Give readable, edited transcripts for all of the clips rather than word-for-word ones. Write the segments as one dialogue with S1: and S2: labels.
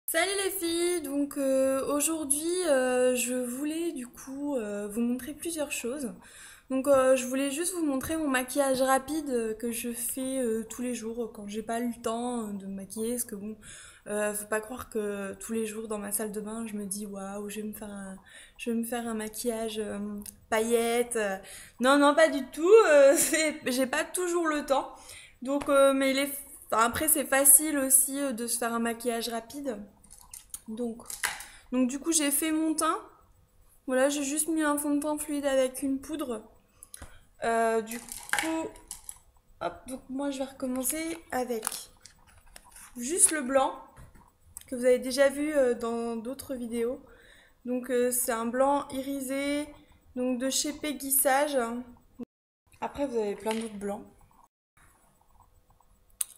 S1: Salut les filles, donc aujourd'hui je voulais du coup vous montrer plusieurs choses. Donc je voulais juste vous montrer mon maquillage rapide que je fais tous les jours quand j'ai pas eu le temps de me maquiller. Parce que bon, faut pas croire que tous les jours dans ma salle de bain je me dis waouh, je vais me faire un maquillage paillettes. Non, non, pas du tout, j'ai pas toujours le temps. Donc, mais enfin, après c'est facile aussi de se faire un maquillage rapide. Donc, donc du coup, j'ai fait mon teint. Voilà, j'ai juste mis un fond de teint fluide avec une poudre. Du coup, hop, donc moi je vais recommencer avec juste le blanc que vous avez déjà vu dans d'autres vidéos. Donc c'est un blanc irisé, donc de chez Peggy Sage. Après, vous avez plein d'autres blancs.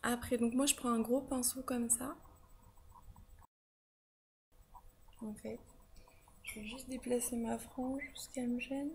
S1: Après, donc moi je prends un gros pinceau comme ça. En fait, je vais juste déplacer ma frange parce qu'elle me gêne.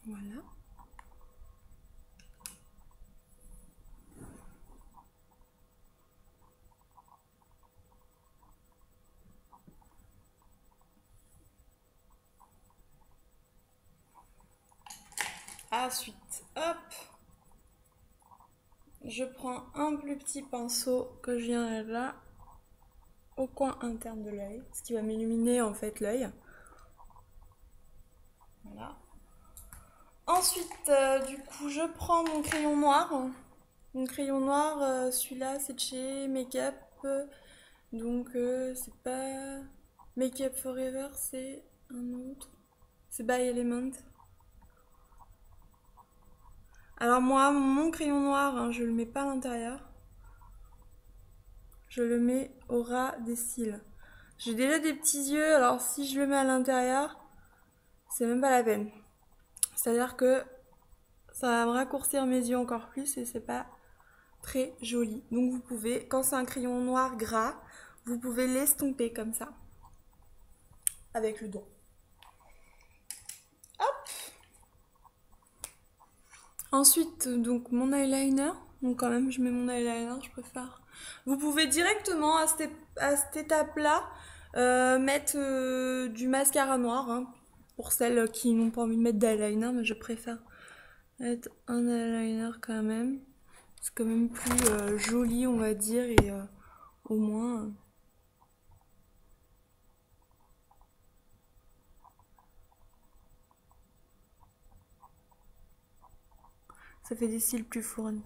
S1: Voilà. Ensuite, hop, je prends un plus petit pinceau que je viens là, au coin interne de l'œil, ce qui va m'illuminer en fait l'œil. Voilà. Ensuite, du coup, je prends mon crayon noir. Mon crayon noir, celui-là, c'est de chez Makeup. Donc, c'est pas Makeup Forever, c'est un autre. C'est By Element. Alors moi, mon crayon noir, hein, je le mets pas à l'intérieur. Je le mets au ras des cils. J'ai déjà des petits yeux, alors si je le mets à l'intérieur, c'est même pas la peine. C'est-à-dire que ça va me raccourcir mes yeux encore plus et c'est pas très joli. Donc vous pouvez, quand c'est un crayon noir gras, vous pouvez l'estomper comme ça, avec le doigt. Ensuite, donc mon eyeliner. Donc quand même, je mets mon eyeliner, je préfère. Vous pouvez directement à cette étape-là mettre du mascara noir, hein, pour celles qui n'ont pas envie de mettre d'eyeliner, mais je préfère mettre un eyeliner quand même. C'est quand même plus joli, on va dire, et au moins. Ça fait des cils plus fournis.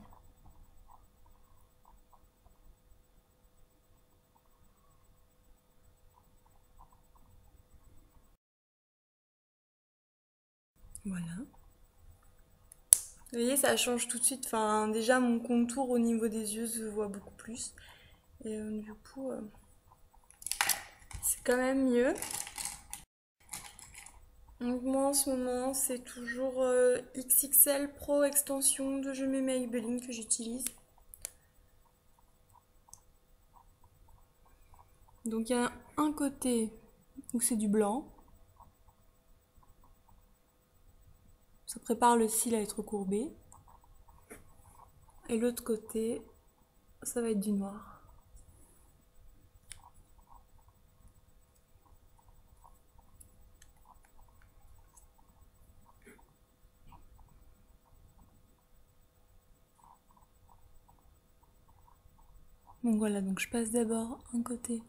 S1: Voilà. Vous voyez, ça change tout de suite. Enfin, déjà, mon contour au niveau des yeux se voit beaucoup plus. Et du coup, c'est quand même mieux. Donc moi en ce moment c'est toujours XXL Pro Extension de Je mets Maybelline que j'utilise. Donc il y a un côté où c'est du blanc. Ça prépare le cil à être courbé. Et l'autre côté, ça va être du noir. Donc voilà, donc je passe d'abord un côté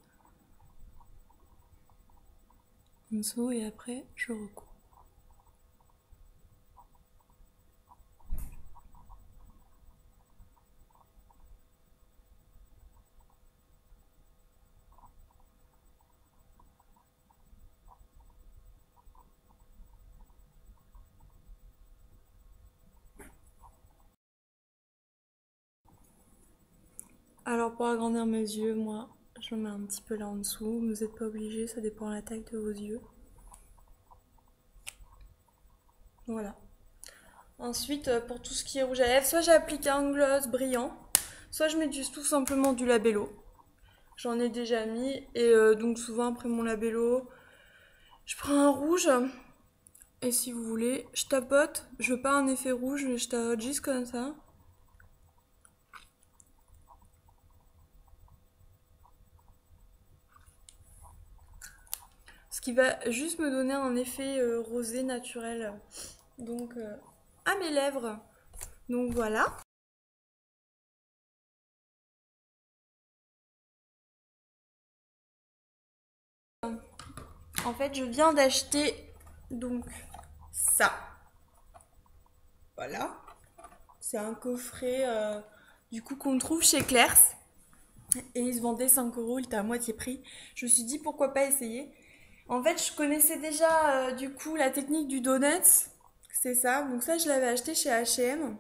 S1: en dessous et après je recouvre. Alors pour agrandir mes yeux, moi je mets un petit peu là en dessous. Vous n'êtes pas obligé, ça dépend de la taille de vos yeux. Voilà. Ensuite, pour tout ce qui est rouge à lèvres, soit j'applique un gloss brillant, soit je mets tout simplement du labello. J'en ai déjà mis et donc souvent après mon labello, je prends un rouge Et si vous voulez, je tapote. Je veux pas un effet rouge, je tapote juste comme ça. Ce qui va juste me donner un effet rosé naturel. Donc, à mes lèvres. Donc voilà. En fait, je viens d'acheter donc ça. Voilà. C'est un coffret du coup qu'on trouve chez Claire's. Et il se vendait 5 euros, il était à moitié prix. Je me suis dit pourquoi pas essayer. En fait, je connaissais déjà du coup la technique du donut. C'est ça. Donc ça, je l'avais acheté chez H&M.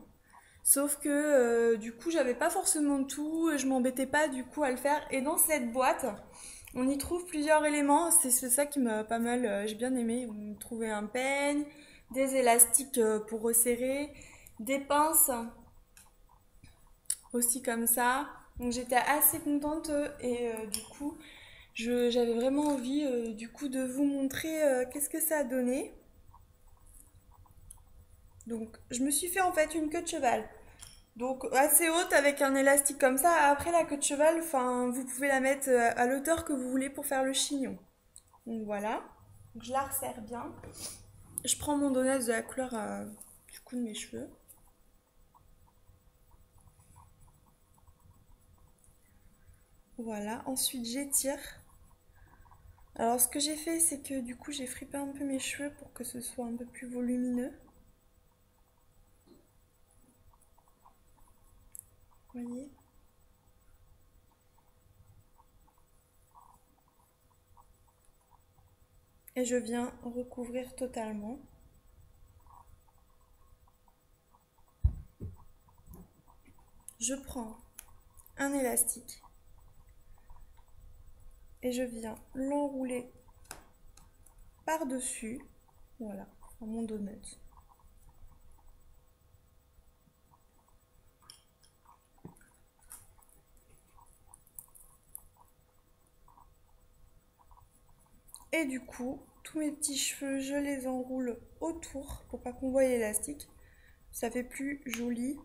S1: Sauf que du coup, j'avais pas forcément tout. Je m'embêtais pas du coup à le faire. Et dans cette boîte, on y trouve plusieurs éléments. C'est ça qui m'a pas mal. J'ai bien aimé. On trouvait un peigne, des élastiques pour resserrer, des pinces aussi comme ça. Donc j'étais assez contente et du coup j'avais vraiment envie du coup de vous montrer qu'est-ce que ça a donné. Donc je me suis fait en fait une queue de cheval. Donc assez haute avec un élastique comme ça. Après la queue de cheval, enfin vous pouvez la mettre à l'auteur que vous voulez pour faire le chignon. Donc voilà. Donc, je la resserre bien. Je prends mon donut de la couleur du coup de mes cheveux. Voilà. Ensuite j'étire. Alors ce que j'ai fait, c'est que du coup j'ai fripé un peu mes cheveux pour que ce soit un peu plus volumineux. Vous voyez? Et je viens recouvrir totalement. Je prends un élastique et je viens l'enrouler par-dessus, voilà, dans mon donut. Et du coup, tous mes petits cheveux, je les enroule autour pour pas qu'on voie l'élastique. Ça fait plus joli.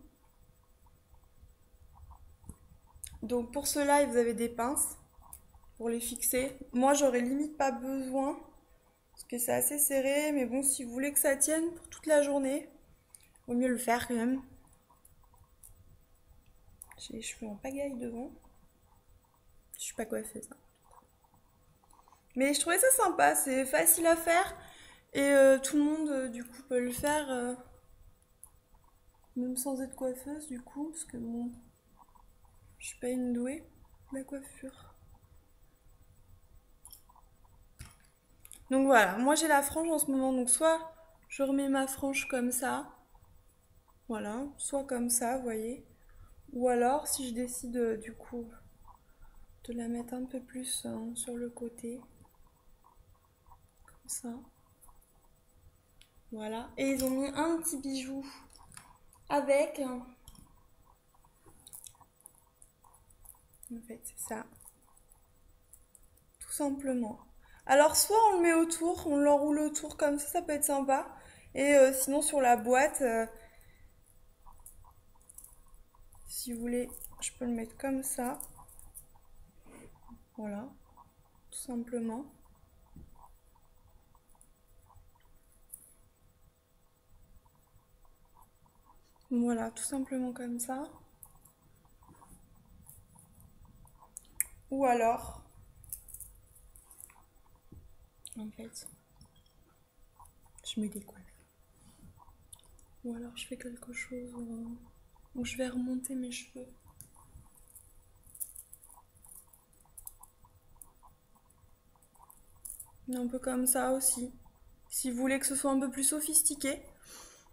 S1: Donc pour cela, vous avez des pinces pour les fixer. Moi, j'aurais limite pas besoin parce que c'est assez serré, mais bon, si vous voulez que ça tienne pour toute la journée, vaut mieux le faire quand même. J'ai les cheveux en pagaille devant. Je suis pas coiffée ça. Mais je trouvais ça sympa, c'est facile à faire et tout le monde du coup peut le faire, même sans être coiffeuse du coup, parce que bon, je suis pas une douée de la coiffure. Donc voilà, moi j'ai la frange en ce moment, donc soit je remets ma frange comme ça, voilà, soit comme ça, vous voyez, ou alors si je décide du coup de la mettre un peu plus sur le côté, comme ça. Voilà, et ils ont mis un petit bijou avec. En fait, c'est ça. Tout simplement. Alors, soit on le met autour, on l'enroule autour comme ça peut être sympa. Et sinon, sur la boîte, si vous voulez, je peux le mettre comme ça. Voilà, tout simplement. Voilà, tout simplement comme ça. Ou alors, en fait, je mets des coiffes. Ou alors je fais quelque chose où je vais remonter mes cheveux. Un peu comme ça aussi. Si vous voulez que ce soit un peu plus sophistiqué,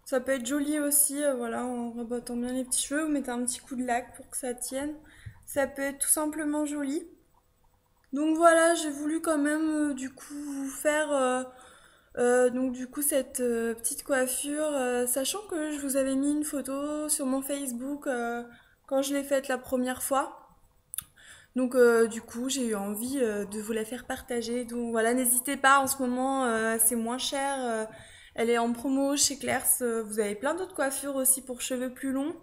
S1: ça peut être joli aussi, voilà, en rabattant bien les petits cheveux, vous mettez un petit coup de lac pour que ça tienne. Ça peut être tout simplement joli. Donc voilà, j'ai voulu quand même du coup vous faire donc du coup cette petite coiffure, sachant que je vous avais mis une photo sur mon Facebook quand je l'ai faite la première fois. Donc du coup j'ai eu envie de vous la faire partager. Donc voilà, n'hésitez pas, en ce moment c'est moins cher. Elle est en promo chez Claire's. Vous avez plein d'autres coiffures aussi pour cheveux plus longs.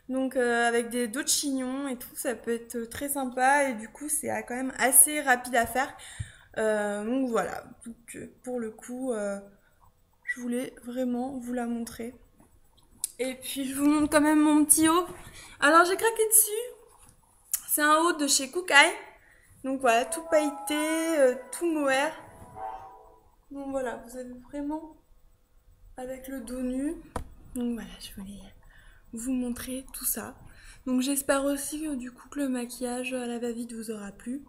S1: Donc avec d'autres chignons et tout, ça peut être très sympa. Et du coup, c'est quand même assez rapide à faire. Donc voilà. Donc, pour le coup, je voulais vraiment vous la montrer. Et puis je vous montre quand même mon petit haut. Alors j'ai craqué dessus. C'est un haut de chez Kookai. Donc voilà, tout pailleté, tout mohair. Donc voilà, vous avez vraiment avec le dos nu. Donc voilà, je voulais vous montrer tout ça. Donc j'espère aussi que du coup que le maquillage à la va-vite vous aura plu.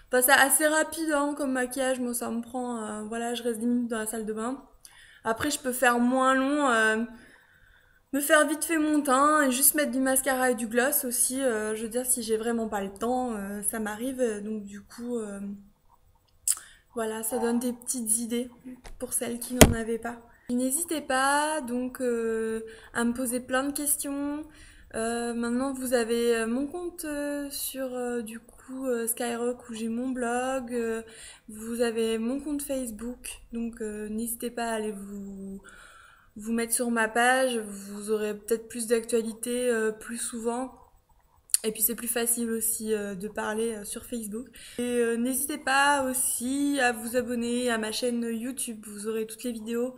S1: Enfin c'est assez rapide hein, comme maquillage, moi ça me prend, voilà, je reste 10 minutes dans la salle de bain. Après je peux faire moins long, me faire vite fait mon teint et juste mettre du mascara et du gloss aussi. Je veux dire si j'ai vraiment pas le temps, ça m'arrive. Donc du coup, voilà, ça donne des petites idées pour celles qui n'en avaient pas. N'hésitez pas donc à me poser plein de questions. Maintenant, vous avez mon compte sur du coup Skyrock où j'ai mon blog. Vous avez mon compte Facebook, donc n'hésitez pas à aller vous mettre sur ma page. Vous aurez peut-être plus d'actualités plus souvent. Et puis c'est plus facile aussi de parler sur Facebook. Et n'hésitez pas aussi à vous abonner à ma chaîne YouTube. Vous aurez toutes les vidéos.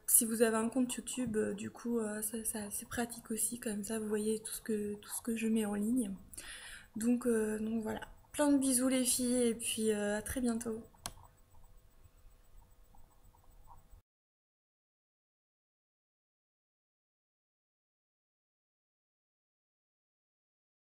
S1: Si vous avez un compte YouTube, du coup, c'est pratique aussi. Comme ça, vous voyez tout ce que je mets en ligne. Donc voilà. Plein de bisous les filles et puis à très bientôt.